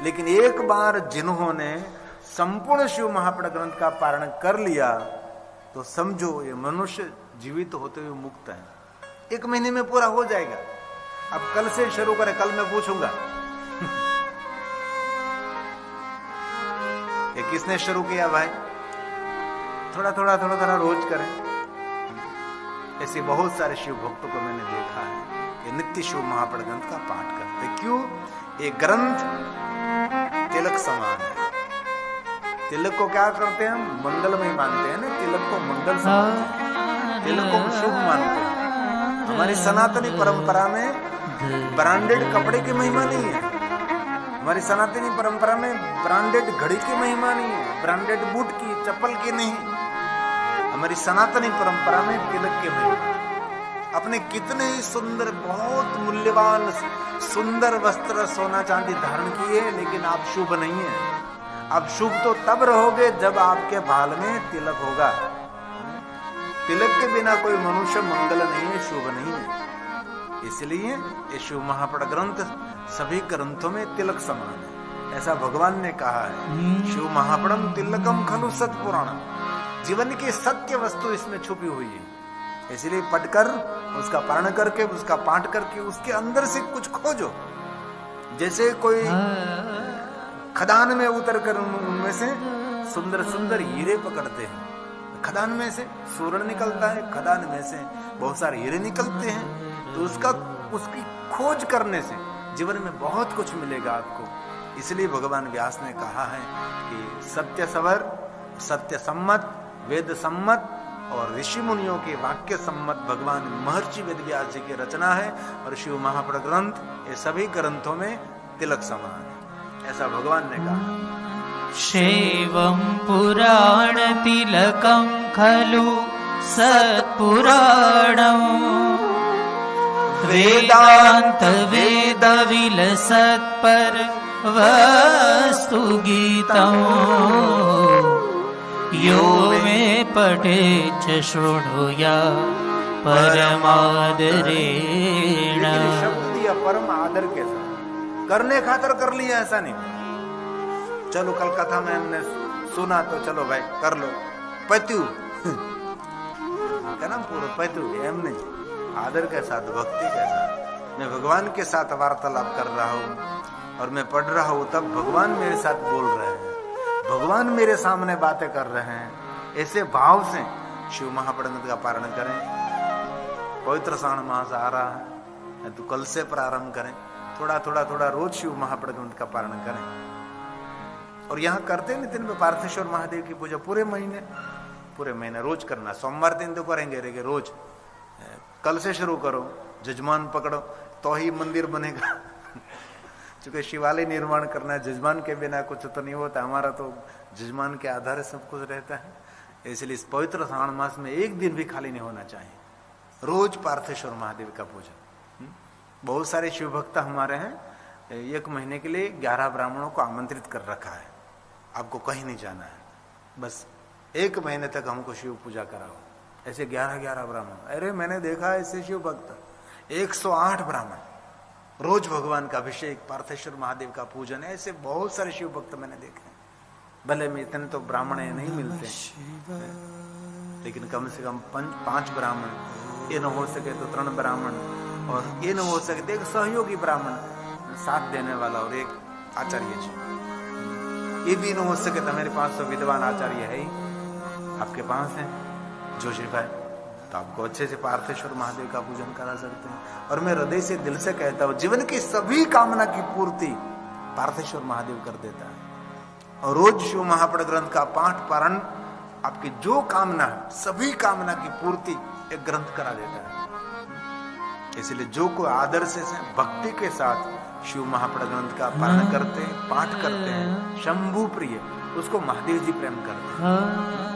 लेकिन एक बार जिन्होंने संपूर्ण शिव महापड़ ग्रंथ का पारण कर लिया तो समझो ये मनुष्य जीवित होते हुए मुक्त है। 1 महीने में पूरा हो जाएगा। अब कल से शुरू करें, कल मैं पूछूंगा ये किसने शुरू किया भाई? थोड़ा थोड़ा रोज करें। ऐसे बहुत सारे शिव भक्तों को मैंने देखा है कि नित्य शिव महापड़ ग्रंथ का पाठ करते। क्यों? ये ग्रंथ तिलक समान है। तिलक को क्या करते हैं हम? मंगलमय मानते हैं ना, तिलक को मंगल समझते हैं, तिलक को शुभ मानते हैं। हमारी सनातनी परंपरा में ब्रांडेड कपड़े की महिमा नहीं है। हमारी सनातनी परंपरा में ब्रांडेड घड़ी की महिमा नहीं है, ब्रांडेड बूट की, चप्पल की नहीं। हमारी सनातनी परंपरा में तिलक की महिमा। अपने कितने ही सुंदर, बहुत मूल्यवान सुंदर वस्त्र, सोना चांदी धारण किए, लेकिन आप शुभ नहीं है। आप शुभ तो तब रहोगे जब आपके बाल में तिलक होगा। तिलक के बिना कोई मनुष्य मंगल नहीं है, शुभ नहीं है। इसलिए ये शिव महापड़ ग्रंथ सभी ग्रंथों में तिलक समान है, ऐसा भगवान ने कहा है। शिव महापड़म तिलकम खलु सत्पुराणम। जीवन की सत्य वस्तु इसमें छुपी हुई है। इसलिए पढ़कर, उसका पारण करके, उसका पाठ करके उसके अंदर से कुछ खोजो। जैसे कोई खदान में उतर कर उनमें से सुंदर सुंदर हीरे पकड़ते हैं। खदान में से स्वर्ण निकलता है, खदान में से बहुत सारे हीरे निकलते हैं। तो उसकी खोज करने से जीवन में बहुत कुछ मिलेगा आपको। इसलिए भगवान व्यास ने कहा है कि सत्य सवर, सत्य सम्मत, वेद सम्मत और ऋषि मुनियों के वाक्य सम्मत भगवान महर्षि वेद व्यास जी की रचना है। और शिव महापड़ ग्रंथ ये सभी ग्रंथों में तिलक समान है, ऐसा भगवान ने कहा। शैवं पुराण तिलकं खलु सत्पुराणं वेदांत वेद विलसत्पर वस्तु गीतं यो मे पठे च शृणुया परमादरेण। शब्द दिया परम आदर के साथ, करने खातर कर लिया ऐसा नहीं। चलो कल कथा में हमने सुना तो चलो भाई कर लो, पत्यु क्या नाम पूरा पत्यु, एम नहीं, आदर के साथ, भक्ति के साथ। मैं भगवान के साथ वार्तालाप कर रहा हूँ और मैं पढ़ रहा हूँ, तब भगवान मेरे साथ बोल रहे हैं, भगवान मेरे सामने बातें कर रहे हैं। ऐसे भाव से शिव महापड़ ग्रंथ का पारण करें। पवित्र श्रावण मास आ रहा है तो कल से प्रारंभ करें। थोड़ा रोज शिव महापड़ ग्रंथ का पारण करें। और यहाँ करते हैं नितिन में पार्थेश्वर महादेव की पूजा पूरे महीने रोज करना। सोमवार दिन तो करेंगे रेगे रोज। कल से शुरू करो, जजमान पकड़ो तो ही मंदिर बनेगा। क्योंकि शिवालय निर्माण करना है, जजमान के बिना कुछ तो नहीं होता। हमारा तो जजमान के आधार सब कुछ रहता है। इसलिए इस पवित्र श्रावण मास में एक दिन भी खाली नहीं होना चाहिए। रोज पार्थेश्वर महादेव का पूजन। बहुत सारे शिव भक्त हमारे हैं, 1 महीने के लिए 11 ब्राह्मणों को आमंत्रित कर रखा है। आपको कहीं नहीं जाना है, बस 1 महीने तक हमको शिव पूजा कराओ। ऐसे 11 ब्राह्मण। अरे मैंने देखा ऐसे शिव भक्त 108 ब्राह्मण रोज भगवान का अभिषेक, पार्थेश्वर महादेव का पूजन। ऐसे बहुत सारे शिव भक्त मैंने देखे। भले में इतने तो ब्राह्मण नहीं मिलते, लेकिन कम से कम 5 ब्राह्मण, ये न हो सके तो 3 ब्राह्मण, और ये न हो सके तो एक सहयोगी ब्राह्मण साथ देने वाला, और एक आचार्य जी। ये भी न हो सके तो मेरे पास तो विद्वान आचार्य है ही, आपके पास है जोशी भाई, तो आपको अच्छे से पार्थेश्वर महादेव का पूजन करा सकते हैं। और मैं हृदय से, दिल से कहता हूँ, जीवन की सभी कामना की पूर्ति पार्थेश्वर महादेव कर देता है। और रोज शिव महापड़ ग्रंथ का पाठ पारण आपकी जो कामना है, सभी कामना की पूर्ति एक ग्रंथ करा देता है। इसलिए जो कोई आदर से भक्ति के साथ शिव महापड़ ग्रंथ का पारण करते हैं, पाठ करते हैं, शंभु प्रिय, उसको महादेव जी प्रेम करते हैं।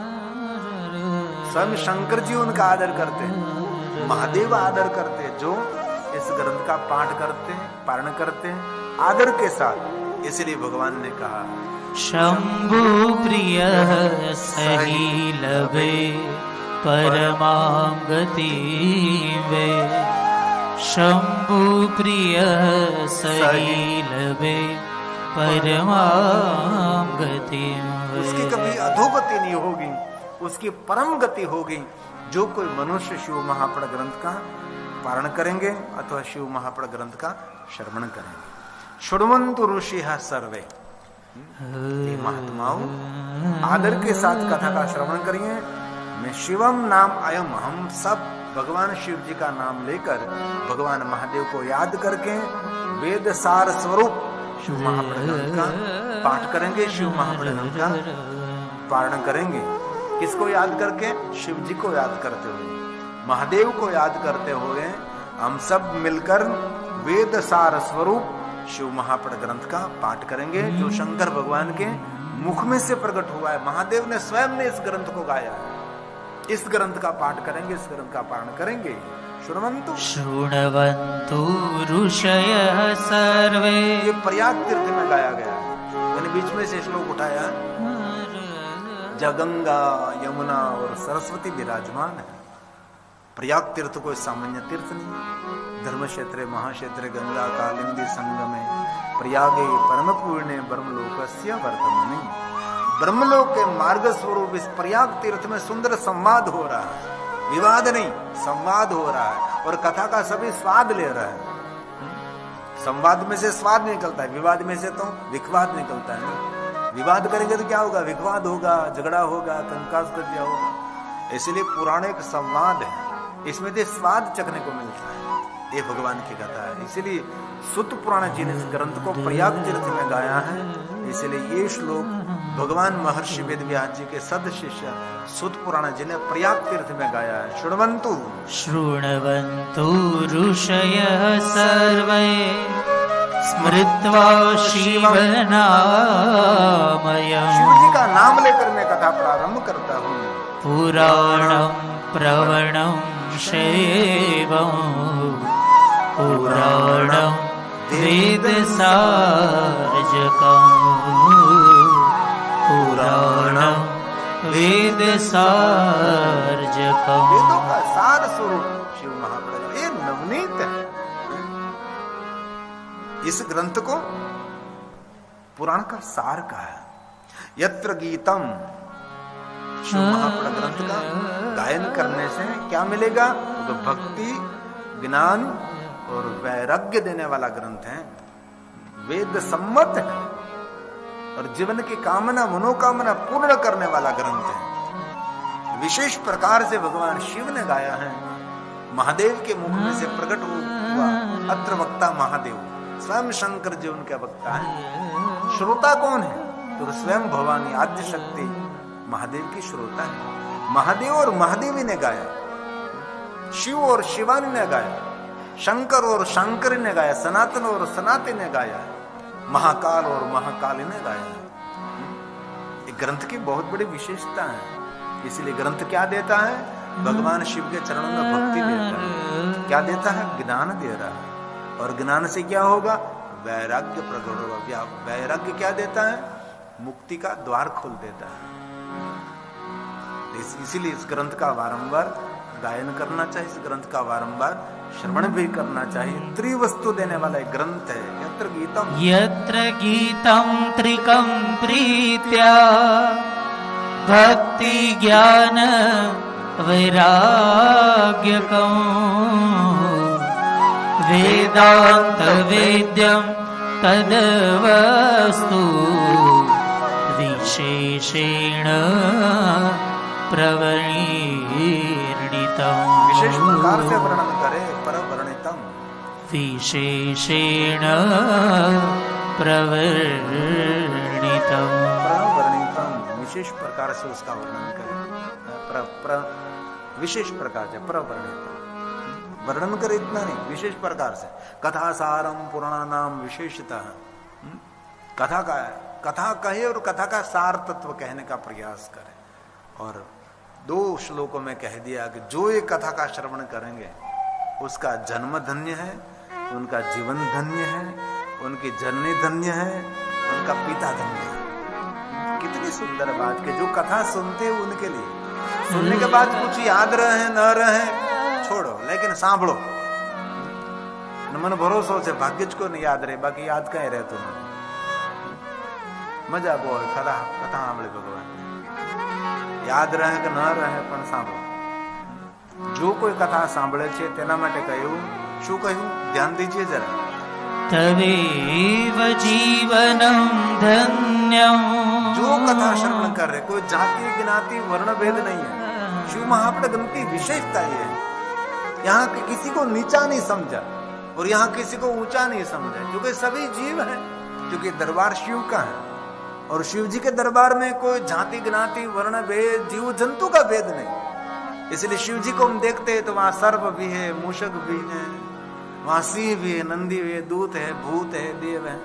स्वयं शंकर जी उनका आदर करते हैं, महादेव आदर करते हैं जो इस ग्रंथ का पाठ करते हैं, पारण करते हैं आदर के साथ। इसलिए भगवान ने कहा शंभु प्रिय सही लभे परमां गति वे। शंभु प्रिय सही लभे परमां गति। उसकी कभी अधोगति नहीं होगी, उसकी परम गति होगी जो कोई मनुष्य शिव महापड़ ग्रंथ का पारण करेंगे अथवा शिव महापड़ ग्रंथ का श्रवण करेंगे। शृण्वन्तु ऋषिः सर्वे, ये महात्माओं आदर के साथ कथा का श्रवण करिए। मैं शिवम नाम अयम, हम सब भगवान शिव जी का नाम लेकर भगवान महादेव को याद करके वेद सार स्वरूप शिव महापड़ ग्रंथ का पाठ करेंगे, शिव महापड़ ग्रंथ का पारण करेंगे। किसको याद करके? शिव जी को याद करते हुए, महादेव को याद करते हुए हम सब मिलकर वेद सार स्वरूप शिव महापड़ ग्रंथ का पाठ करेंगे, जो शंकर भगवान के मुख में से प्रकट हुआ है। महादेव ने स्वयं ने इस ग्रंथ को गाया है। इस ग्रंथ का पाठ करेंगे, इस ग्रंथ का पारण करेंगे। शृण्वन्तु शृण्वन्तु ऋषयः सर्वे, ये प्रयाग तीर्थ में गाया गया है। मैंने बीच में से श्लोक उठाया, जगंगा यमुना और सरस्वती विराजमान है। प्रयाग तीर्थ कोई सामान्य तीर्थ नहीं। धर्म क्षेत्र महाक्षेत्र गंगा कालिंदी संगमे प्रयागे परम पूर्णे ब्रह्मलोकस्य वर्तमाने। ब्रह्मलोक के मार्ग स्वरूप इस प्रयाग तीर्थ में सुंदर संवाद हो रहा है, विवाद नहीं, संवाद हो रहा है और कथा का सभी स्वाद ले रहा है। संवाद में से स्वाद निकलता है, विवाद में से तो विवाद निकलता है। विवाद करेंगे तो क्या होगा? विवाद होगा, झगड़ा होगा, कंकास कर होगा। इसलिए पुराण एक संवाद है, इसमें से स्वाद चखने को मिलता है। ये भगवान की कथा है। इसलिए सुत पुराण जी ने इस ग्रंथ को प्रयाग तीर्थ में गाया है। इसलिए ये श्लोक भगवान महर्षि वेदव्यास जी के सद शिष्य सुत पुराण जी ने प्रयाग तीर्थ में गाया है। शृण्वन्तु शृण्वन्तु ऋषयः सर्वे स्मृत्वा शिवनामयम्। शिव जी का नाम लेकर मैं कथा प्रारंभ करता हूँ। पुराणं प्रवणं शैवम् पुराणं वेदसारजकम् पुराणं वेदसारजकम्। वेदों का सार स्वरूप शिव महाप्रभु, ये नवनीत है। इस ग्रंथ को पुराण का सार कहा है। यत्र गीतम, शिव महापुराण ग्रंथ का गायन करने से क्या मिलेगा? तो भक्ति, ज्ञान और वैराग्य देने वाला ग्रंथ है। वेद सम्मत है और जीवन की कामना मनोकामना पूर्ण करने वाला ग्रंथ है। विशेष प्रकार से भगवान शिव ने गाया है। महादेव के मुख में से प्रकट हुआ अत्र वक्ता महादेव, स्वयं शंकर जी उनके वक्ता है। श्रोता कौन है? तो स्वयं भवानी आद्य शक्ति महादेव की श्रोता है। महादेव और महादेवी ने गाया, शिव और शिवानी ने गाया, शंकर और शंकरी ने गाया, सनातन और सनातनी ने गाया, महाकाल और महाकाली ने गाया। एक ग्रंथ की बहुत बड़ी विशेषता है। इसलिए ग्रंथ क्या देता है? भगवान शिव के चरणों में भक्ति देता है। क्या देता है? ज्ञान दे रहा है। और ज्ञान से क्या होगा? वैराग्य प्रकट होगा। वैराग्य क्या देता है? मुक्ति का द्वार खोल देता है। इसीलिए इस ग्रंथ का बारंबार गायन करना चाहिए, इस ग्रंथ का बारंबार श्रवण भी करना चाहिए। त्रिवस्तु देने वाला एक ग्रंथ है। यत्र गीतम त्रिकम प्रीत्या भक्ति ज्ञान वैराग्यकम् वेदांत वेद्यम तदवस्तु विशेषेण प्रवर्णितम्। विशेष प्रकार से वर्णन करे, परवर्णितम्। विशेषेण प्रवर्णितम्। प्रवर्णितम्, विशेष प्रकार से उसका वर्णन करे। विशेष प्रकार से प्रवर्णितम्, वर्णन करे इतना नहीं, विशेष प्रकार से। कथा सारम पुराणानाम विशेषतः। कथा का कथा कहे और कथा का सार तत्व कहने का प्रयास करे। और 2 श्लोकों में कह दिया कि जो ये कथा का श्रवण करेंगे उसका जन्म धन्य है, उनका जीवन धन्य है, उनकी जननी धन्य है, उनका पिता धन्य है। कितनी सुंदर बात कि जो कथा सुनते हैं उनके लिए, सुनने के बाद कुछ याद रहे न रहे छोड़ो, लेकिन सांभळो। मन भरोसो से भाग्य को नहीं याद रहे, बाकी याद कहीं रहे तुम्हें। મજા બહુ આવે કથા સાંભળે ભગવાન યાદ રહે કે ન રહે પણ સાંભળો જો કોઈ કથા સાંભળે છે તેના માટે કહ્યું શું કહ્યું ધ્યાન દીजिए જરા तदेव जीवनं धन्यं जो कथा श्रवण कर रहे कोई जाति ज्ञाति वर्ण भेद नहीं है शिव महाप्रद ग्रंथ की विशेषता ये है यहाँ किसी को नीचा नहीं समझा और यहाँ किसी को ऊंचा नहीं समझा क्योंकि सभी जीव हैं क्योंकि दरबार शिव का है और शिव जी के दरबार में कोई जाति ज्ञाति वर्ण भेद जीव जंतु का भेद नहीं इसलिए शिव जी को हम देखते हैं तो वहां सर्प भी है मूषक भी है वहां सिंह भी है नंदी भी है दूत है भूत है देव है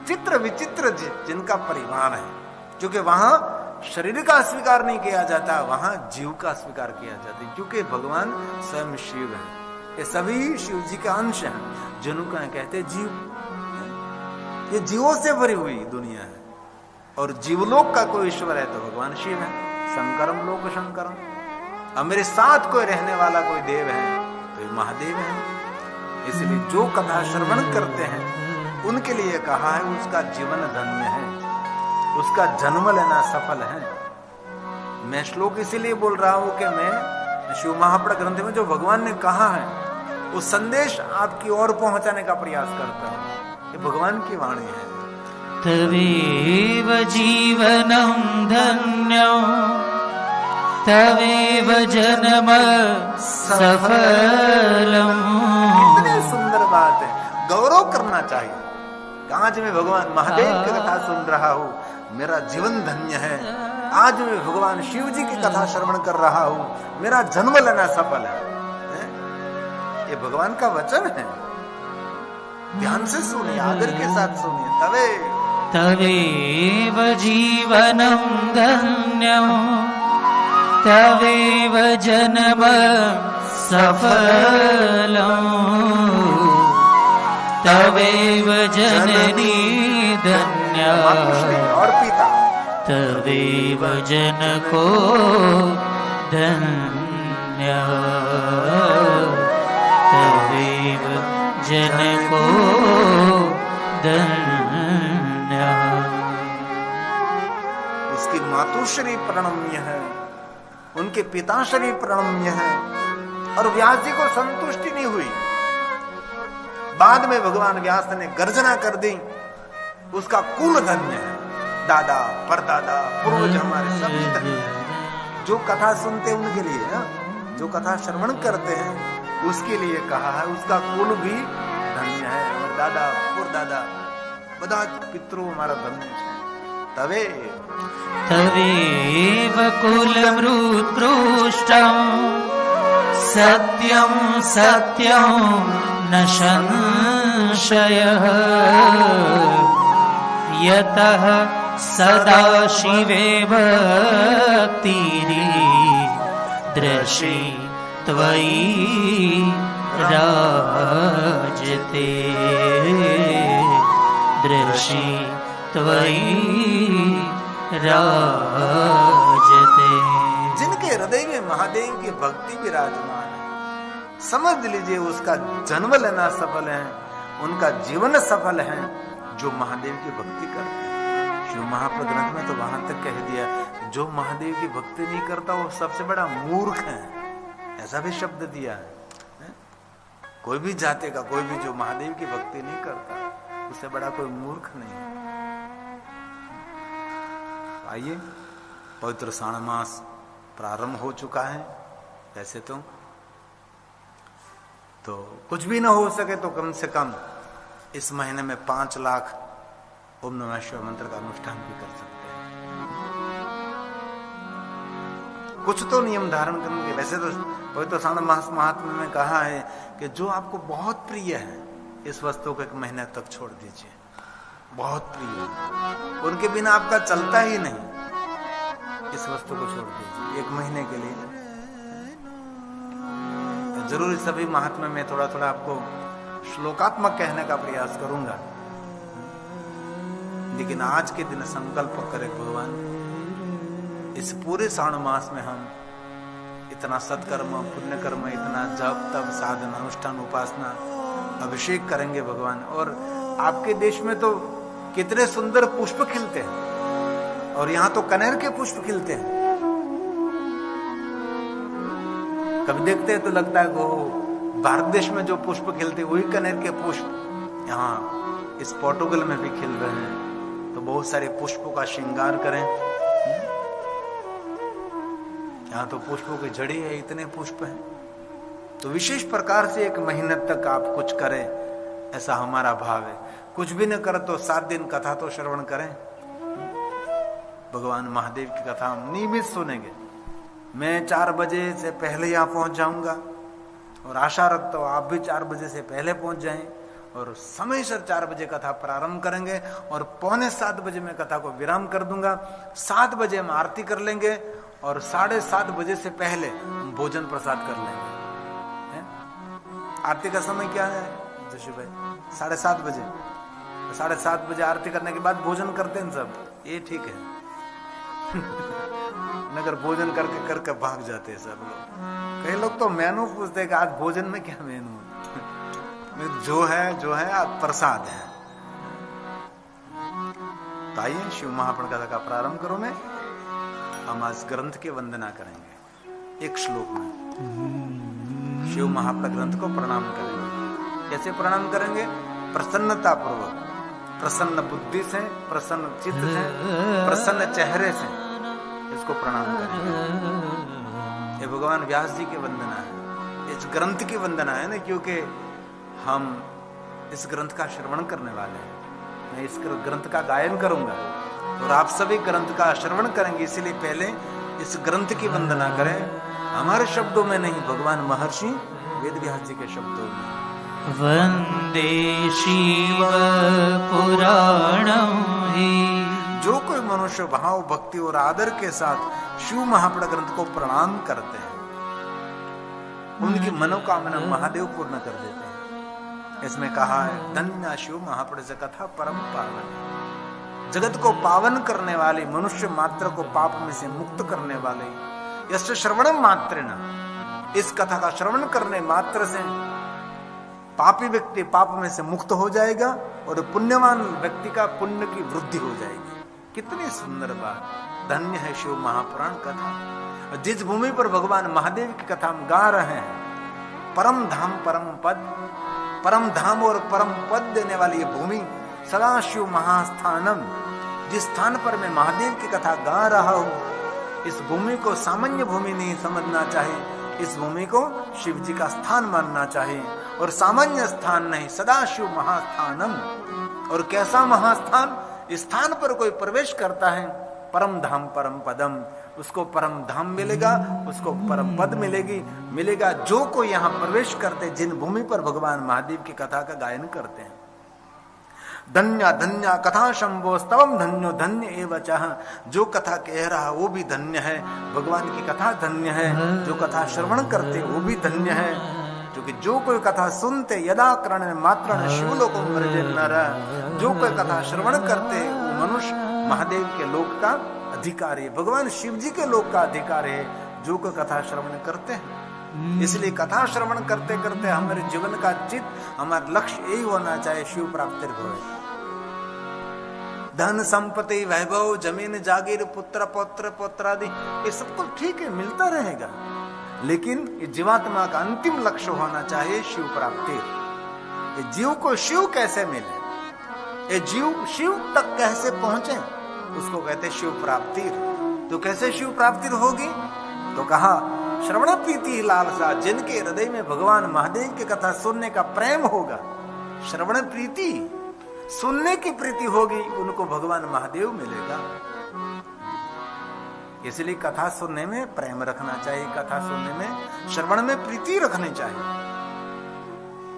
चित्र विचित्र जिनका परिवार है क्योंकि वहां शरीर का स्वीकार नहीं किया जाता वहां जीव का स्वीकार किया जाता है क्योंकि भगवान स्वयं शिव है ये सभी शिव जी का अंश है जिनको कहते जीव ये जीवों से भरी हुई दुनिया है और जीवलोक का कोई ईश्वर है तो भगवान शिव है शंकरम लोक शंकरम और मेरे साथ कोई रहने वाला कोई देव है तो ये महादेव है इसलिए जो कथा श्रवण करते हैं उनके लिए कहा है उसका जीवन धन्य है उसका जन्म लेना सफल है मैं श्लोक इसीलिए बोल रहा हूं कि मैं शिव महाप्रद ग्रंथ में जो भगवान ने कहा है वो संदेश आपकी ओर पहुंचाने का प्रयास करता हूं ये भगवान की वाणी है तवेव जीवनं धन्यं तवेव जन्म सफलम् कितनी सुंदर बात है गौरव करना चाहिए आज मैं भगवान महादेव की कथा सुन रहा हूँ मेरा जीवन धन्य है आज मैं भगवान शिव जी की कथा श्रवण कर रहा हूँ मेरा जन्म लेना सफल है ये भगवान का वचन है ध्यान से सुनिए आदर के साथ सुनिए तवेव जीवनं धन्यं तवेव जन्म सफलम् तवेव जननी धन्या और पिता तवेव जनको धन्या तवेव जनको धन्या उसकी मातुश्री प्रणम्य है उनके पिताश्री प्रणम्य है और व्यास जी को संतुष्टि नहीं हुई बाद में भगवान व्यास ने गर्जना कर दी उसका कुल धन्य है दादा परदादा पूर्वज हमारे सभी धन्य है जो कथा सुनते हैं उनके लिए जो कथा श्रवण करते हैं उसके लिए कहा है उसका कुल भी धन्य है और दादा परदादा બધા પિતૃ મારા ધન્ય છે तवेव कुलमृत्पृष्टं सत्यं सत्यं न संशयः यतः सदा शिवे भक्तिर्दृशि त्वयि राजते दृशि त्वयि राजते जिनके हृदय में महादेव की भक्ति विराजमान है समझ लीजिए उसका जन्म लेना सफल है उनका जीवन सफल है जो महादेव की भक्ति करते हैं शिव महाप्रद ग्रंथ में तो वहां तक कह दिया जो महादेव की भक्ति नहीं करता वो सबसे बड़ा मूर्ख है ऐसा भी शब्द दिया है कोई भी जाति का कोई भी जो महादेव की भक्ति नहीं करता उससे बड़ा कोई मूर्ख नहीं। आइए पवित्र श्रावण मास प्रारंभ हो चुका है वैसे तो कुछ भी ना हो सके तो कम से कम इस महीने में 5 लाख ओम नमः शिवाय मंत्र का अनुष्ठान भी कर सकते हैं कुछ तो नियम धारण करेंगे वैसे तो पवित्र श्रावण मास महात्म्य में कहा है कि जो आपको बहुत प्रिय है इस वस्तु को 1 महीने तक छोड़ दीजिए बहुत प्रिय उनके बिना आपका चलता ही नहीं इस वस्तु को छोड़ दीजिए 1 महीने के लिए जरूर सभी महात्मा में थोड़ा थोड़ा आपको श्लोकात्मक कहने का प्रयास करूंगा लेकिन आज के दिन संकल्प करें भगवान इस पूरे श्रावण मास में हम इतना सत्कर्म पुण्य कर्म इतना जप तप साधन अनुष्ठान उपासना अभिषेक करेंगे भगवान और आपके देश में तो कितने सुंदर पुष्प खिलते हैं, और यहां तो कनेर के पुष्प खिलते हैं। कभी देखते हैं तो लगता है वो भारत देश में जो पुष्प खिलते वही कनेर के पुष्प यहाँ इस पोर्टुगल में भी खिल रहे हैं। तो बहुत सारे पुष्पों का श्रृंगार करें। यहाँ तो पुष्पों की झड़ी है, इतने पुष्प हैं। तो विशेष प्रकार से एक महीने तक आप कुछ करें, ऐसा हमारा भाव है। कुछ भी न करें तो 7 दिन कथा तो श्रवण करें। भगवान महादेव की कथा हम नियमित सुनेंगे। मैं 4 बजे से पहले यहाँ पहुंच जाऊंगा, और आशा रखता हूँ आप भी 4 बजे से पहले पहुंच जाएं, और समय से 4 बजे कथा प्रारंभ करेंगे, और 6:45 बजे मैं कथा को विराम कर दूंगा। 7 बजे हम आरती कर लेंगे, और 7:30 बजे से पहले हम भोजन प्रसाद कर लेंगे। आरती का समय क्या है जोशी भाई? 7:30 बजे। 7:30 बजे आरती करने के बाद भोजन करते हैं सब, ये ठीक है। नगर भोजन करके भाग जाते हैं सब लोग। कई लोग तो मेनू पूछते हैं कि आज भोजन में क्या मेनू? जो है आज प्रसाद है। तो आइए शिव महापुराण कथा का प्रारंभ करो। मैं हम आज ग्रंथ की वंदना करेंगे। एक श्लोक में शिव महापुराण ग्रंथ को प्रणाम करेंगे। कैसे प्रणाम करेंगे? प्रसन्नता पूर्वक, प्रसन्न बुद्धि से, प्रसन्न चित्त से, प्रसन्न चेहरे से इसको प्रणाम करेंगे। ये भगवान व्यास जी की वंदना है, इस ग्रंथ की वंदना है ना, क्योंकि हम इस ग्रंथ का श्रवण करने वाले हैं। मैं इस ग्रंथ का गायन करूंगा और आप सभी ग्रंथ का श्रवण करेंगे, इसीलिए पहले इस ग्रंथ की वंदना करें। हमारे शब्दों में नहीं, भगवान महर्षि वेद व्यास जी के शब्दों में। वंदे शिव पुराणम ही। जो कोई मनुष्य भाव, भक्ति और आदर के साथ शिव महापुराण ग्रंथ को प्रणाम करते हैं, उनकी मनोकामना महादेव पूर्ण कर देते हैं। इसमें कहा है, धन्य शिव महापुराण कथा परम पावन। जगत को पावन करने वाले, मनुष्य मात्र को पाप में से मुक्त करने वाले, यश श्रवणम मात्रेण, इस कथा का श्रवण करने मात्र से पापी व्यक्ति पाप में से मुक्त हो जाएगा, और पुण्यवान व्यक्ति का पुण्य की वृद्धि हो जाएगी। कितनी सुंदर बात। धन्य है शिव महापुराण कथा। जिस भूमि पर भगवान महादेव की कथा हम गा रहे हैं, परम धाम परम पद, परम धाम और परम पद देने वाली ये भूमि, सदाशिव महास्थानम, जिस स्थान पर मैं महादेव की कथा गा रहा हूं, इस भूमि को सामान्य भूमि नहीं समझना चाहिए। इस भूमि को शिव जी का स्थान मानना चाहिए, और सामान्य स्थान नहीं, सदाशिव महास्थानम। और कैसा महास्थान? इस स्थान पर कोई प्रवेश करता है, परम धाम परम पदम, उसको परम धाम मिलेगा, उसको परम पद मिलेगा जो कोई यहाँ प्रवेश करते, जिन भूमि पर भगवान महादेव की कथा का गायन करते हैं। धन्य धन्य कथा शंभो स्तवम धन्यो धन्य एव चः। जो कथा कह रहा वो भी धन्य है, भगवान की कथा धन्य है, जो कथा श्रवण करते वो भी धन्य है। क्योंकि जो कोई कथा सुनते, यदा करण मात्रण शिवलोको मृजे नर, जो कोई कथा श्रवण करते वो मनुष्य महादेव के लोक का अधिकारी है, भगवान शिव जी के लोक का अधिकारी है, जो कोई कथा श्रवण करते हैं। इसलिए कथा श्रवण करते करते हमारे जीवन का चित्त, हमारा लक्ष्य यही होना चाहिए, शिव प्राप्ति भवे। धन संपत्ति, वैभव, जमीन जागीर, पुत्र पौत्र पौत्रादि, ये सब कुछ ठीक है, मिलता रहेगा, लेकिन ये जीवात्मा का अंतिम लक्ष्य होना चाहिए शिव प्राप्ति। ये जीव को शिव कैसे मिले, ये जीव शिव तक कैसे पहुंचे, उसको कहते शिव प्राप्ति। तो कैसे शिव प्राप्ति होगी? तो कहा, श्रवण प्रीति लालसा, जिनके हृदय में भगवान महादेव की कथा सुनने का प्रेम होगा, श्रवण प्रीति, सुनने की प्रीति होगी, उनको भगवान महादेव मिलेगा। इसलिए कथा सुनने में प्रेम रखना चाहिए, कथा सुनने में, श्रवण में प्रीति रखनी चाहिए।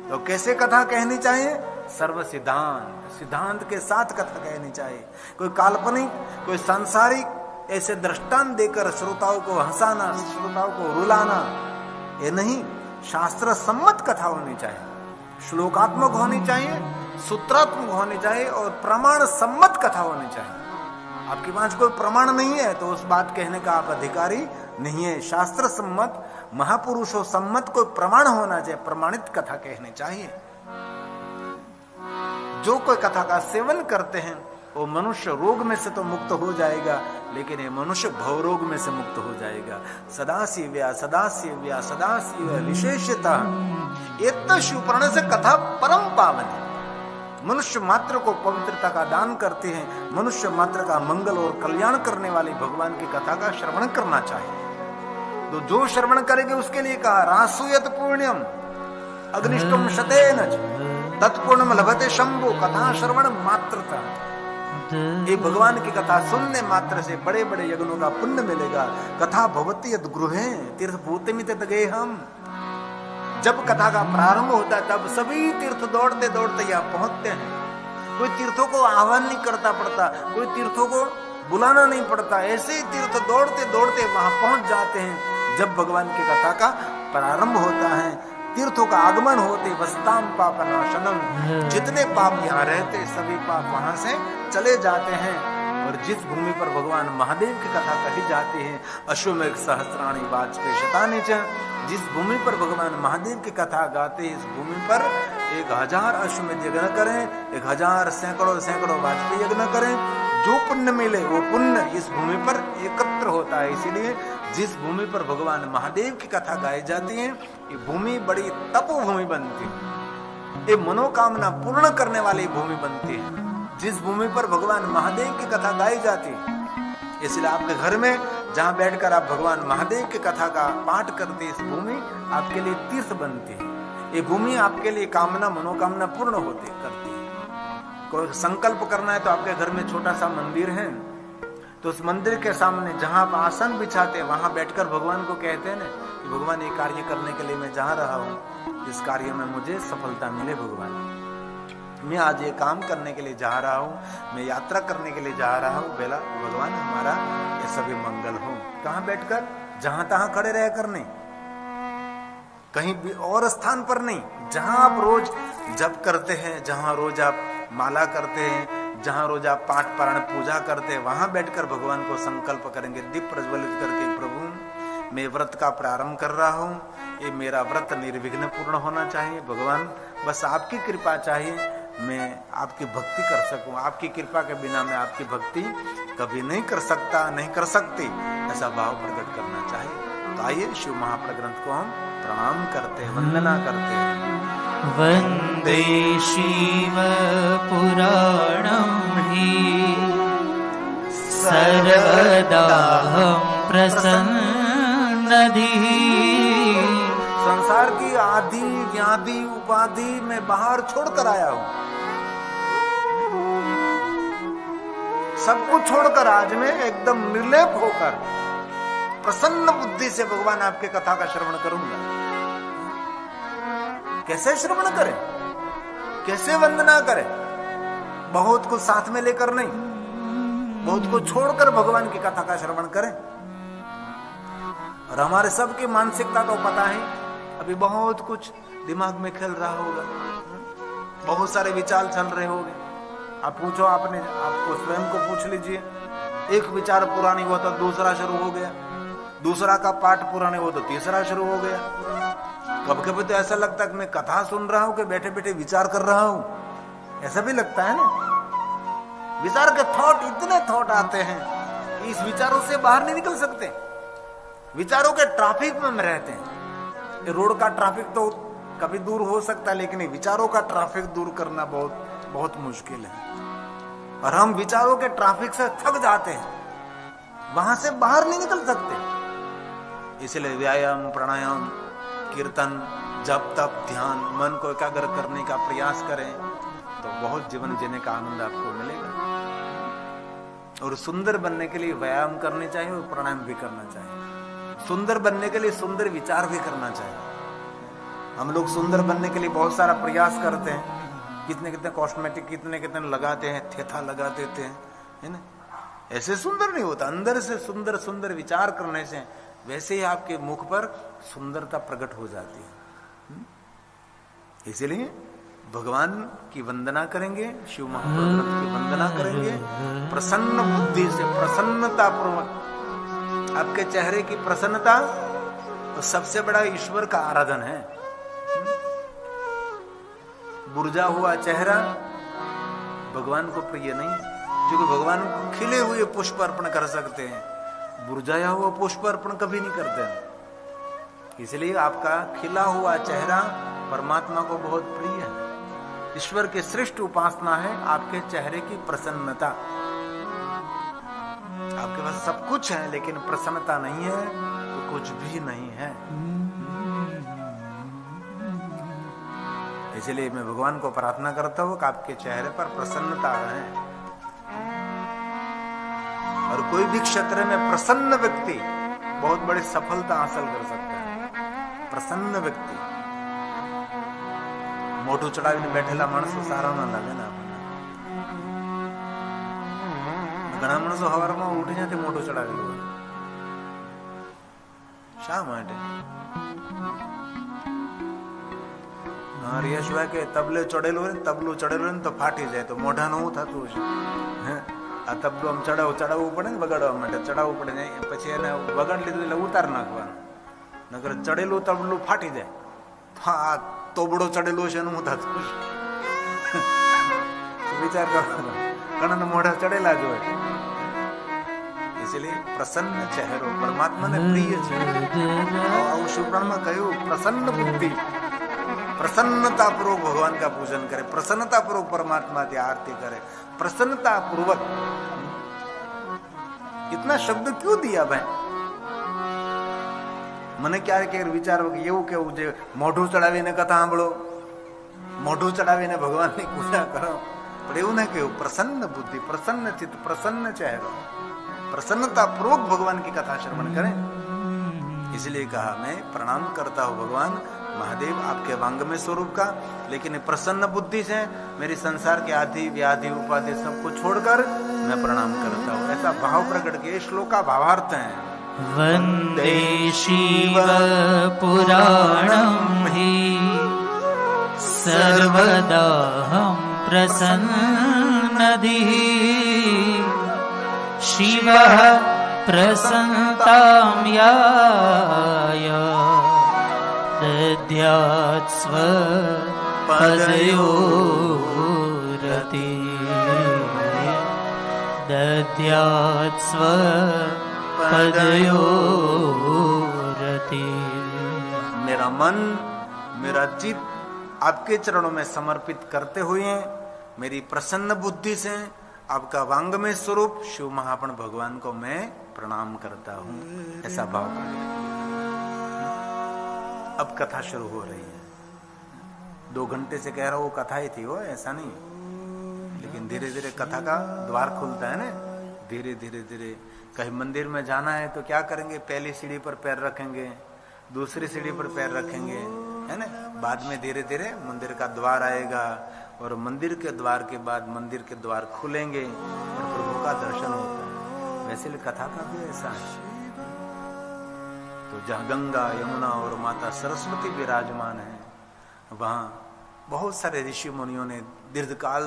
तो कैसे कथा कहनी चाहिए? सर्व सिद्धांत के साथ कथा कहनी चाहिए। कोई काल्पनिक, कोई सांसारिक ऐसे दृष्टांत देकर श्रोताओं को हंसाना, श्रोताओं को रुलाना, ये नहीं। शास्त्र सम्मत कथा होनी चाहिए, श्लोकात्मक होनी चाहिए, सूत्रात्मक होनी चाहिए, और प्रमाण सम्मत कथा होनी चाहिए। आपके पास कोई प्रमाण नहीं है तो उस बात कहने का आप अधिकारी नहीं है। शास्त्र सम्मत, महापुरुषों सम्मत कोई प्रमाण होना चाहिए, प्रमाणित कथा कहनी चाहिए। जो कोई कथा का सेवन करते हैं वो मनुष्य रोग में से तो मुक्त हो जाएगा, लेकिन ये मनुष्य भव रोग में से मुक्त हो जाएगा। सदाशिव्या सदाशिव्या सदाशिव विशेषता एत शिवपुराण से कथा परम पावन है। मनुष्य मात्र को पवित्रता का दान करते हैं, मनुष्य मात्र का मंगल और कल्याण करने वाली भगवान की कथा का श्रवण करना चाहिए। तो जो श्रवण करेंगे उसके लिए कहा रासूयत पुण्यम अग्निष्टम शतेन तत्पूर्णम लभते शंभु। कथा श्रवण मात्रता, ये भगवान की कथा सुनने मात्र से बड़े बड़े यज्ञों का पुण्य मिलेगा। कथा भवती यद गृहे तीर्थ भूतमित गेहम। जब कथा का प्रारंभ होता है तब सभी तीर्थ दौड़ते दौड़ते यहाँ पहुंचते हैं। कोई तीर्थों को आह्वान नहीं करता पड़ता, कोई तीर्थों को बुलाना नहीं पड़ता, ऐसे ही तीर्थ दौड़ते दौड़ते वहां पहुंच जाते हैं। जब भगवान की कथा का प्रारंभ होता है, तीर्थों का आगमन होते वस्ताम पापनाशनम, जितने पाप यहाँ रहते सभी पाप वहां से चले जाते हैं। और जिस भूमि पर भगवान महादेव की कथा कही जाती है अश्वमेघ सहस्राणी वाजपेयी शतानि च, जिस भूमि पर भगवान महादेव की कथा गाते हैं इस भूमि पर 1000 अश्वमेध यज्ञ करें, 1000 सैकड़ों सैकड़ों वाजपेयी यज्ञ करें, जो पुण्य मिले वो पुण्य इस भूमि पर एकत्र होता है। इसीलिए जिस भूमि पर भगवान महादेव की कथा गाई जाती है ये भूमि बड़ी तपोभूमि बनती है, ये मनोकामना पूर्ण करने वाली भूमि बनती है। जिस भूमि पर भगवान महादेव की कथा गाई जाती है, इसलिए आपके घर में जहां बैठकर आप भगवान महादेव की कथा का पाठ करते हैं, इस भूमि आपके लिए तीर्थ बनती है। ये भूमि आपके लिए कामना मनोकामना पूर्ण होती करती है। कोई संकल्प करना है तो आपके घर में छोटा सा मंदिर है तो उस मंदिर के सामने जहां आप आसन बिछाते हैं वहां बैठकर भगवान को कहते हैं ना कि भगवान ये कार्य करने के लिए मैं जा रहा हूँ, इस कार्य में मुझे सफलता मिले भगवान। मैं आज ये काम करने के लिए जा रहा हूँ, मैं यात्रा करने के लिए जा रहा हूँ, बेला भगवान हमारा ये सभी मंगल हो। कहाँ बैठकर? जहां तहां खड़े रह कर नहीं, कहीं भी और स्थान पर नहीं, जहां आप रोज जप करते हैं, जहां रोज आप माला करते हैं, जहां रोज आप पाठ पारायण पूजा करते हैं, वहां बैठकर भगवान को संकल्प करेंगे दीप प्रज्वलित करके, प्रभु मैं व्रत का प्रारंभ कर रहा हूँ, ये मेरा व्रत निर्विघ्न पूर्ण होना चाहिए। भगवान बस आपकी कृपा चाहिए, मैं आपकी भक्ति कर सकूं, आपकी कृपा के बिना मैं आपकी भक्ति कभी नहीं कर सकता, नहीं कर सकती, ऐसा भाव प्रकट करना चाहिए। तो आइए शिव महाप्र ग्रंथ को हम प्रणाम करते हैं, वंदना करते हैं। वंदे शिव पुराणं हि सर्वदाहं प्रसन्नधिः। संसार की आदि व्याधि उपाधि में बाहर छोड़कर आया हूं, सब कुछ छोड़कर आज मैं एकदम निर्लेप होकर प्रसन्न बुद्धि से भगवान आपके कथा का श्रवण करूंगा। कैसे श्रवण करें, कैसे वंदना करें? बहुत कुछ साथ में लेकर नहीं, बहुत कुछ छोड़कर भगवान की कथा का श्रवण करें। और हमारे सबकी मानसिकता तो पता है, अभी बहुत कुछ दिमाग में खेल रहा होगा, बहुत सारे विचार चल रहे होंगे। आप पूछो, आपने आपको स्वयं को पूछ लीजिए, एक विचार पुरानी हुआ तो दूसरा शुरू हो गया, दूसरा का पाठ पुराने हो तो तीसरा शुरू हो गया। कभी कभी तो ऐसा लगता है कि मैं कथा सुन रहा हूं कि बैठे बैठे विचार कर रहा हूं, ऐसा भी लगता है ना। विचार के थॉट, इतने थॉट आते हैं कि इस विचारों से बाहर नहीं निकल सकते। विचारों के ट्रैफिक में हम रहते हैं। ये रोड का ट्रैफिक तो कभी दूर हो सकता है, लेकिन विचारों का ट्रैफिक दूर करना बहुत बहुत मुश्किल है। और हम विचारों के ट्रैफिक से थक जाते हैं, वहां से बाहर नहीं निकल सकते। इसलिए व्यायाम, प्राणायाम, कीर्तन, जप, तप, ध्यान, मन को एकाग्र करने का प्रयास करें तो बहुत जीवन जीने का आनंद आपको मिलेगा। और सुंदर बनने के लिए व्यायाम करने चाहिए और प्राणायाम भी करना चाहिए। सुंदर बनने के लिए सुंदर विचार भी करना चाहिए। हम लोग सुंदर बनने के लिए बहुत सारा प्रयास करते हैं, कितने कितने कॉस्मेटिक कितने कितने लगाते हैं, थेथा लगा देते हैं, है ना। ऐसे सुंदर नहीं होता। अंदर से सुंदर सुंदर विचार करने से वैसे ही आपके मुख पर सुंदरता प्रकट हो जाती है। इसीलिए भगवान की वंदना करेंगे, शिव महाप्रभु की वंदना करेंगे प्रसन्न बुद्धि से, प्रसन्नता पूर्वक। आपके चेहरे की प्रसन्नता तो सबसे बड़ा ईश्वर का आराधन है। बुर्जा हुआ चेहरा भगवान को प्रिय नहीं, क्योंकि भगवान को खिले हुए पुष्प अर्पण कर सकते हैं, मुरझाया हुआ पुष्प अर्पण कभी नहीं करते। इसलिए आपका खिला हुआ चेहरा परमात्मा को बहुत प्रिय है। ईश्वर की श्रेष्ठ उपासना है आपके चेहरे की प्रसन्नता। आपके पास सब कुछ है लेकिन प्रसन्नता नहीं है तो कुछ भी नहीं है। इसलिए मैं भगवान को प्रार्थना करता हूं कि आपके चेहरे पर प्रसन्नता रहे। और कोई भी क्षेत्र में प्रसन्न व्यक्ति बहुत बड़ी सफलता हासिल कर सकता है। प्रसन्न व्यक्ति मोटू चढ़ावी बैठेला माणसो सारा ना लागे ना। घણા માણસો સવારમાં ઉઠી ત્યાંથી મોટું ચડાવેલું હોય, શા માટે? હરિયાશભાઈ કે તબલે ચડેલું હોય ને, તબલું ચડેલું હોય ને તો ફાટી જાય, તો મોઢાનું શું થતું હશે? આ તબલું આમ ચડાવવું પડે ને, વગાડવા માટે ચડાવવું પડે, પછી એને વગાડી લીધું એટલે ઉતાર નાખવાનું, નકર ચડેલું તબલું ફાટી જાય. આ તોબડો ચડેલો છે એનું શું થતું હશે? વિચાર કરો, ઘણા મોઢા ચડેલા જ હોય. इसलिए प्रसन्न चेहरो परमात्मा ने प्रिय है. शिवपुराण में कहूं प्रसन्न बुद्धि, प्रसन्नता पूर्वक भगवान का पूजन करे, प्रसन्नता पूर्वक परमात्मा की आरती करे, प्रसन्नता पूर्वक. इतना शब्द क्यों दिया भाई? મને ક્યારેક વિચારો કે એવું કેવું છે, મોઢું ચડાવીને કથા સાંભળો, મોઢું ચડાવીને ભગવાનની પૂજા કરો, પણ એવું ના કેવું પ્રસન્ન બુદ્ધિ, પ્રસન્ન ચિત્ત, પ્રસન્ન ચહેરો, प्रसन्नता पूर्वक भगवान की कथा श्रवण करें. इसलिए कहा मैं प्रणाम करता हूं भगवान महादेव आपके वांग में स्वरूप का, लेकिन प्रसन्न बुद्धि से मेरी संसार के आदि व्याधि उपाधि सबको छोड़कर मैं प्रणाम करता हूं. ऐसा भाव प्रकट किया. श्लोक का भावार्थ है वंदे शिव पुराणं हि सर्वदा हम प्रसन्नधिः शिवः प्रसन्नतां याय दद्यात् स्वपदयोरति दद्यात् स्वपदयोरति. मेरा मन मेरा चित्त आपके चरणों में समर्पित करते हुए मेरी प्रसन्न बुद्धि से आपका वांग में स्वरूप शिव महापण भगवान को मैं प्रणाम करता हूं. ऐसा भाव. अब कथा शुरू हो रही है. 2 घंटे से कह रहा हूं वो कथा ही थी, वो ऐसा नहीं, लेकिन धीरे धीरे कथा का द्वार खुलता है ना. धीरे धीरे धीरे कहीं मंदिर में जाना है तो क्या करेंगे? पहली सीढ़ी पर पैर रखेंगे, दूसरी सीढ़ी पर पैर रखेंगे, है ना. बाद में धीरे धीरे मंदिर का द्वार आएगा और मंदिर के द्वार के बाद मंदिर के द्वार खुलेंगे और प्रभु का दर्शन होता है. वैसे कथा का भी ऐसा है. तो जहाँ गंगा यमुना और माता सरस्वती विराजमान है, वहाँ बहुत सारे ऋषि मुनियों ने दीर्घकाल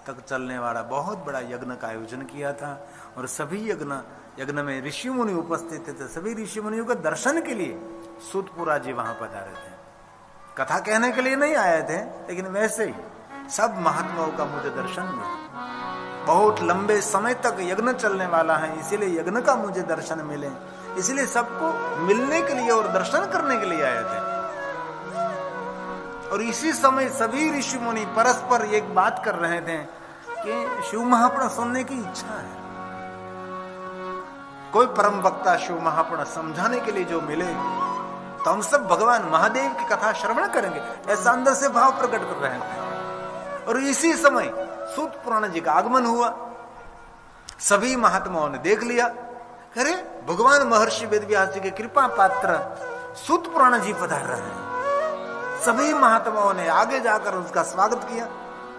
तक चलने वाला बहुत बड़ा यज्ञ का आयोजन किया था. और सभी यज्ञ में ऋषि मुनि उपस्थित थे. सभी ऋषि मुनियों के दर्शन के लिए सूतपुरा जी वहां पधारे थे. कथा कहने के लिए नहीं आए थे, लेकिन वैसे ही सब महात्माओं का मुझे दर्शन मिला. बहुत लंबे समय तक यज्ञ चलने वाला है, इसीलिए यज्ञ का मुझे दर्शन मिले. इसलिए सबको मिलने के लिए और दर्शन करने के लिए आए थे. और इसी समय सभी ऋषि मुनि परस्पर एक बात कर रहे थे कि शिव महापुराण सुनने की इच्छा है. कोई परम वक्ता शिव महापुराण समझाने के लिए जो मिले तो हम सब भगवान महादेव की कथा श्रवण करेंगे, ऐसा अंदर से भाव प्रकट कर रहे थे. और इसी समय सूत पुराण जी का आगमन हुआ. सभी महात्माओं ने देख लिया, अरे भगवान महर्षि वेदव्यास जी के कृपा पात्र सूत पुराण जी पधार रहे हैं. सभी महात्माओं ने आगे जाकर उसका स्वागत किया,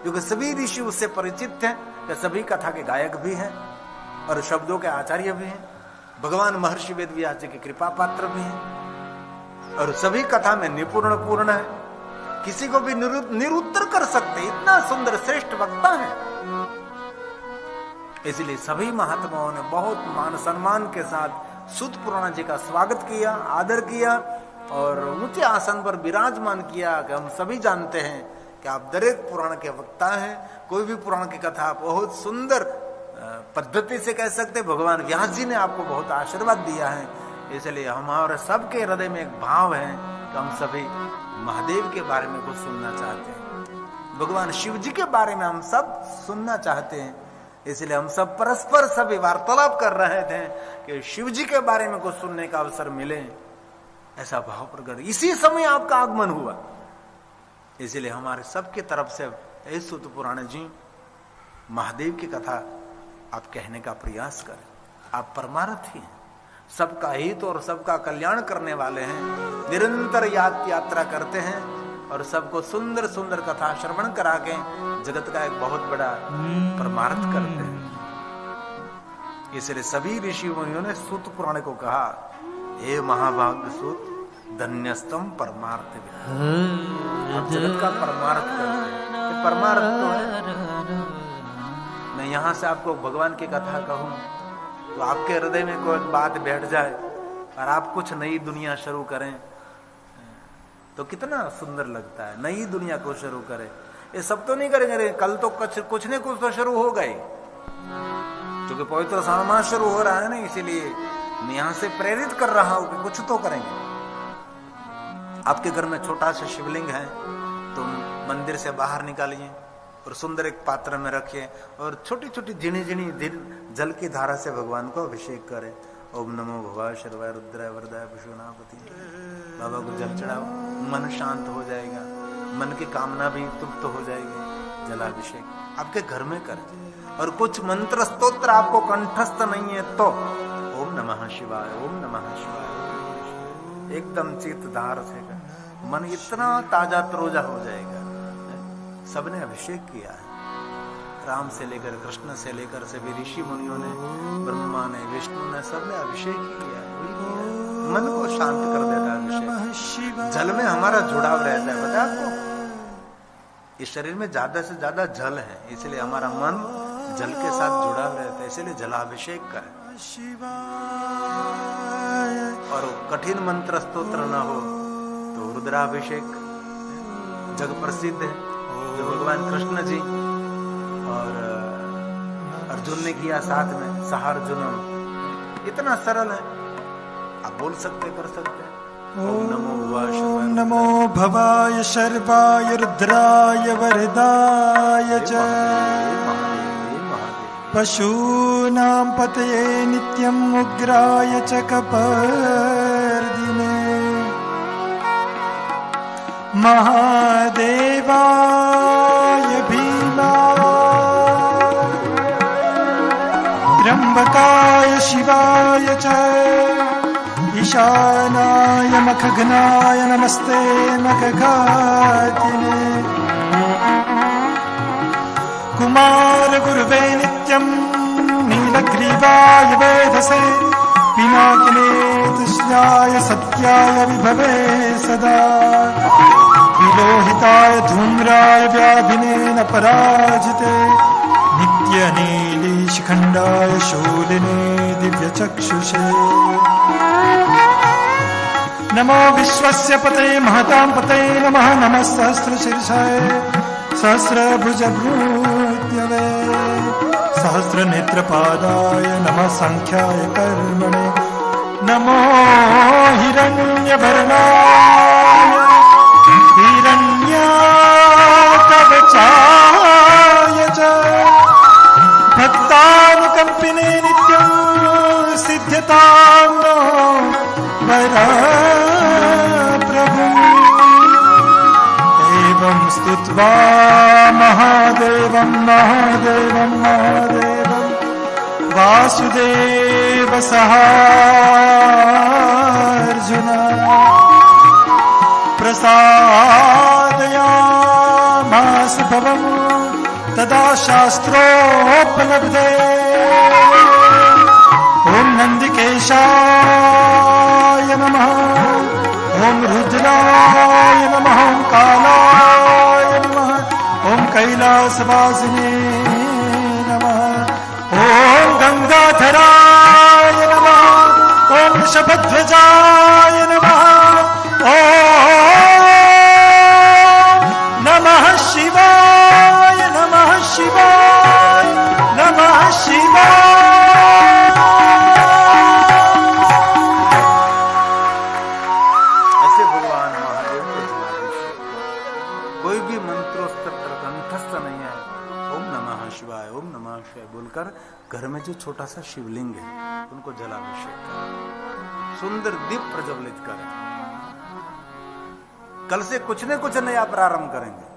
क्योंकि सभी ऋषि उससे परिचित थे. सभी कथा के गायक भी हैं और शब्दों के आचार्य भी हैं. भगवान महर्षि वेदव्यास जी के कृपा पात्र भी हैं और सभी कथा में निपुण पूर्ण है. किसी को भी निरुत्तर कर सकते, इतना सुंदर श्रेष्ठ वक्ता है. इसलिए सभी महात्माओं ने बहुत मान सम्मान के साथ सूत पुराण जी का स्वागत किया, आदर किया और ऊंचे आसन पर विराजमान किया. कि हम सभी जानते हैं कि आप दरेक पुराण के वक्ता हैं। कोई भी पुराण की कथा आप बहुत सुंदर पद्धति से कह सकते। भगवान व्यास जी ने आपको बहुत आशीर्वाद दिया है, इसलिए हमारे सबके हृदय में एक भाव है कि हम सभी महादेव के बारे में कुछ सुनना चाहते हैं, भगवान शिव जी के बारे में हम सब सुनना चाहते हैं। इसलिए हम सब परस्पर सभी वार्तालाप कर रहे थे कि शिव जी के बारे में कुछ सुनने का अवसर मिले, ऐसा भाव प्रकट। इसी समय आपका आगमन हुआ, इसलिए हमारे सबके तरफ से हे सूत पुराण जी महादेव की कथा आप कहने का प्रयास करें। आप परमार्थी हैं, सबका हित और सबका कल्याण करने वाले हैं, निरंतर यात्रा करते हैं और सबको सुंदर सुंदर कथा श्रवण करा के जगत का एक बहुत बड़ा परमार्थ करते हैं। इसलिए सभी ऋषि मुनियों ने सूत पुराण को कहा, हे महाभाग सूत धन्यस्तम परमार्थ। आप जगत का परमार्थ करते हैं, परमार्थ तो है। मैं यहां से आपको भगवान की कथा कहूं तो आपके हृदय में कोई बात बैठ जाए और आप कुछ नई दुनिया शुरू करें तो कितना सुंदर लगता है। नई दुनिया को शुरू करें, ये सब तो नहीं करेंगे, कल तो कुछ न कुछ तो शुरू हो गए, क्योंकि पवित्र श्रावण मास शुरू हो रहा है ना, इसीलिए मैं यहां से प्रेरित कर रहा हूं कि कुछ तो करेंगे। आपके घर में छोटा सा शिवलिंग है तो मंदिर से बाहर निकालिए और सुंदर एक पात्र में रखिए और छोटी छोटी झिनी झिनी जल की धारा से भगवान को अभिषेक करें। ओम नमो भवाय शर्वाय रुद्राय वरदाय पशुनापति। बाबा को जल चढ़ाओ, मन शांत हो जाएगा, मन की कामना भी तृप्त हो जाएगी। जलाभिषेक आपके घर में करें और कुछ मंत्र स्तोत्र आपको कंठस्थ नहीं है तो ओम नमः शिवाय, ओम नमः शिवाय एकदम चित्त धार से मन इतना ताजा तरोजा हो जाएगा। सबने अभिषेक किया है, राम से लेकर कृष्ण से लेकर सभी ऋषि मुनियों ने, ब्रह्मा ने, विष्णु ने, सबने अभिषेक किया है। मन को शांत कर देता है अभिषेक। जल में हमारा जुड़ाव रहता है, पता है आपको? इस शरीर में ज्यादा से ज्यादा जल है, इसलिए हमारा मन जल के साथ जुड़ाव रहता है, इसलिए जलाभिषेक करें। और कठिन मंत्र स्तोत्र न हो तो रुद्राभिषेक जग प्रसिद्ध है, जो भगवान कृष्ण जी और अर्जुन ने किया साथ में, सहार्जुनम। इतना सरल है, आप बोल सकते, कर सकते। ओम नमो भवाय शर्वाय रुद्राय वरदाय च पशूनां पतये नित्यं उग्राय च कपर्दिने महादेवाय भीमाय त्र्यंबकाय शिवाय च ईशानाय मखघ्नाय नमस्ते मखघातिने कुमार गुरुवे नित्यं नीलग्रीवाय वेधसे पिनाकिने तृष्णाय सत्याय विभवे सदा विलोहिताय धूम्राय व्याधिनेन पराजिते नित्यनीली शिखण्डाय शूलिने दिव्यचक्षुषे नमो विश्वस्य पतये महतां पतये नमः। नमः सहस्रशीर्षाय सहस्रभुजभृत्यवे सहस्रनेत्रपादाय नमः। संख्याय कर्मणे नमो हिरण्यवर्णाय हिरण्यकवचाय च भक्तानुकम्पिने नित्यं सिद्ध्यतां नो वरप्रभु। एवं स्तुत्वा महादेवं महादेवं महादेवं वासुदेव सहार्जुन प्रसादयामास भवं तदा शास्त्रोपलब्धे ओम नंदिकेशाय नमः, ओम रुद्राय नमः, ओम कालाय नमः, ओम कैलासवासिने नमः, ओम गंगाधराय नमः, ओम वृषभध्वजाय नमः, ओम नमः शिवाय। घर में जो छोटा सा शिवलिंग है उनको जलाभिषेक करें, सुंदर दीप प्रज्वलित करें। कल से कुछ न कुछ नया प्रारंभ करेंगे।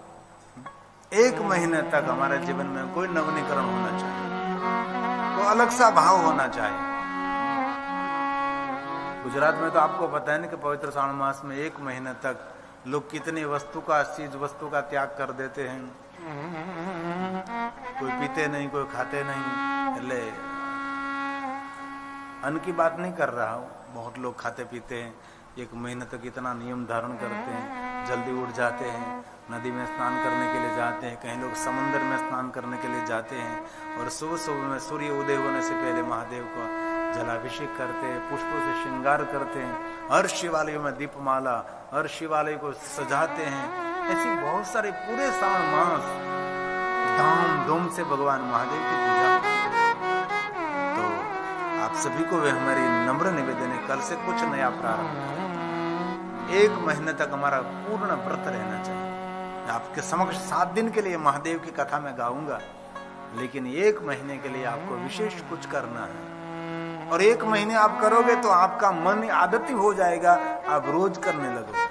1 महीने तक हमारे जीवन में कोई नवीनीकरण होना चाहिए, तो अलग सा भाव होना चाहिए। गुजरात में तो आपको पता है ना कि पवित्र श्रावण मास में 1 महीने तक लोग कितनी चीज वस्तु का त्याग कर देते हैं। कोई पीते नहीं, कोई खाते नहीं। ले अन्न की बात नहीं कर रहा हूं, बहुत लोग खाते पीते हैं। 1 महीने तक इतना नियम धारण करते हैं, जल्दी उठ जाते हैं, नदी में स्नान करने के लिए जाते हैं, कहीं लोग समुद्र में स्नान करने के लिए जाते हैं, और सुबह सुबह में सूर्य उदय होने से पहले महादेव को जलाभिषेक करते हैं, पुष्पों से श्रृंगार करते हैं, हर शिवालयों में दीपमाला, हर शिवालय को सजाते हैं। ऐसी बहुत सारे पूरे श्रावण मास धाम धूम से भगवान महादेव की पूजा होती है। तो आप सभी को वे हमारी नम्र निवेदन है, कल से कुछ नया प्रारंभ करें। 1 महीने तक हमारा पूर्ण व्रत रहना चाहिए। आपके समक्ष 7 दिन के लिए महादेव की कथा में गाऊंगा, लेकिन 1 महीने के लिए आपको विशेष कुछ करना है। और 1 महीने आप करोगे तो आपका मन आदती हो जाएगा, आप रोज करने लगोगे।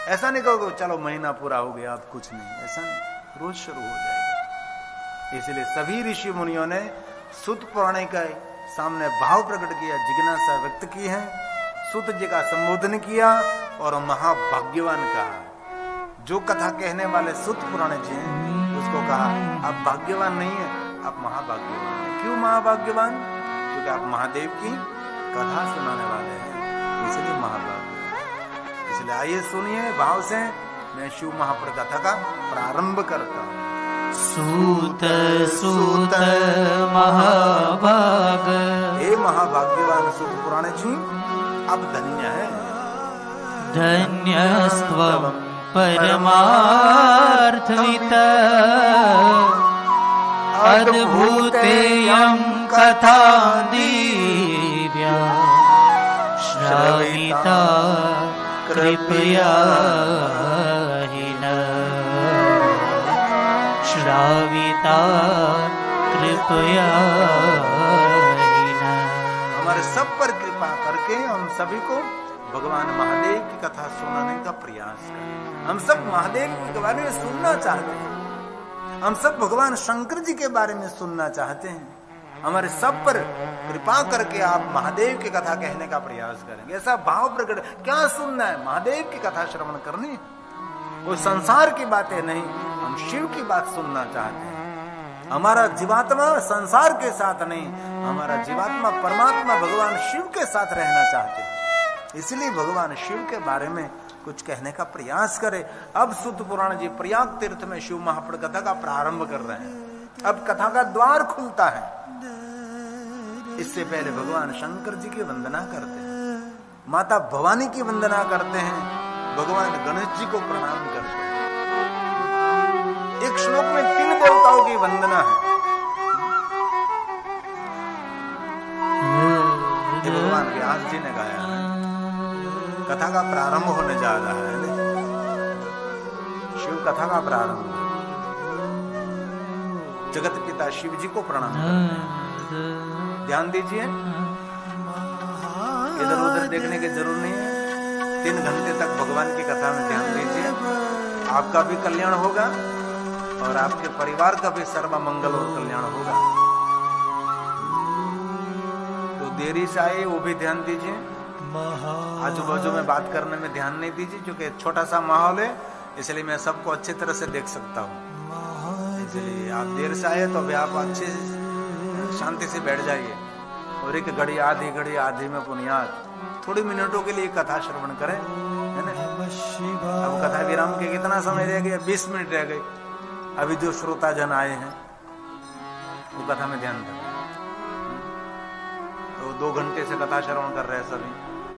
ऐसा नहीं कहोगे चलो महीना पूरा हो गया अब कुछ नहीं, ऐसा नहीं, रोज शुरू हो जाएगा। इसलिए सभी ऋषि मुनियों ने सूत पुराण का सामने भाव प्रकट किया, जिज्ञासा व्यक्त की है, सूत जी का संबोधन किया और महाभाग्यवान कहा। जो कथा कहने वाले सूत पुराण जी हैं उसको कहा आप भाग्यवान नहीं है, आप महाभाग्यवान है। क्यों महाभाग्यवान? क्योंकि आप महादेव की कथा सुनाने वाले हैं, इसलिए महाभाग्यवान। इसलिए आइए सुनिए भाव से, मैं शिव महापुर कथा का प्रारंभ करता हूँ। सूत सूत महाभाग, हे महाभाग्यवान सूत पुराण जी, आप धन्य है। धन्यस्त्वं परमार्थवित् अद्भुतेयं कथा दिव्या श्राविता कृपया हि नः, श्राविता कृपया हि नः। हमारे सब पर कृपा करके हम सभी को भगवान महादेव की कथा सुनाने का प्रयास करें। हम सब महादेव के बारे में सुनना चाहते हैं, हम सब भगवान शंकर जी के बारे में सुनना चाहते हैं। हमारे सब पर कृपा करके आप महादेव की कथा कहने का प्रयास करेंगे। ऐसा भाव प्रकट, क्या सुनना है? महादेव की कथा श्रवण करनी, कोई संसार की बातें नहीं, हम शिव की बात सुनना चाहते हैं। हमारा जीवात्मा संसार के साथ नहीं, हमारा जीवात्मा परमात्मा भगवान शिव के साथ रहना चाहते हैं। इसलिए भगवान शिव के बारे में कुछ कहने का प्रयास करें। अब सूत पुराण जी प्रयाग तीर्थ में शिव महापुर कथा का प्रारंभ कर रहे हैं। अब कथा का द्वार खुलता है। इससे पहले भगवान शंकर जी की वंदना करते हैं, माता भवानी की वंदना करते हैं, भगवान गणेश जी को प्रणाम करते हैं। एक श्लोक में 3 देवताओं की वंदना है। ये भगवान व्यास जी ने गाया है। कथा का प्रारंभ होने जा रहा है, शिव कथा का प्रारंभ। जगत पिता शिव जी को प्रणाम करते हैं। ध्यान दीजिए, इधर उधर देखने की जरूरत नहीं है। 3 घंटे तक भगवान की कथा में ध्यान दीजिए, आपका भी कल्याण होगा और आपके परिवार का भी सर्व मंगल और कल्याण होगा। तो देरी से आए वो भी ध्यान दीजिए, आजू बाजू में बात करने में ध्यान नहीं दीजिए, क्योंकि छोटा सा माहौल है, इसलिए मैं सबको अच्छी तरह से देख सकता हूँ। इसलिए आप देर से आए तो अभी आप अच्छे शांति से बैठ जाइए और एक घड़ी आधी में पुनियाद थोड़ी मिनटों के लिए कथा श्रवण करें, है ना। अब कथा विराम के कितना समय रह गया? 20 मिनट रह गए। अभी जो श्रोता जन आए हैं वो कथा में ध्यान दें। तो 2 घंटे से कथा श्रवण कर रहे हैं सभी।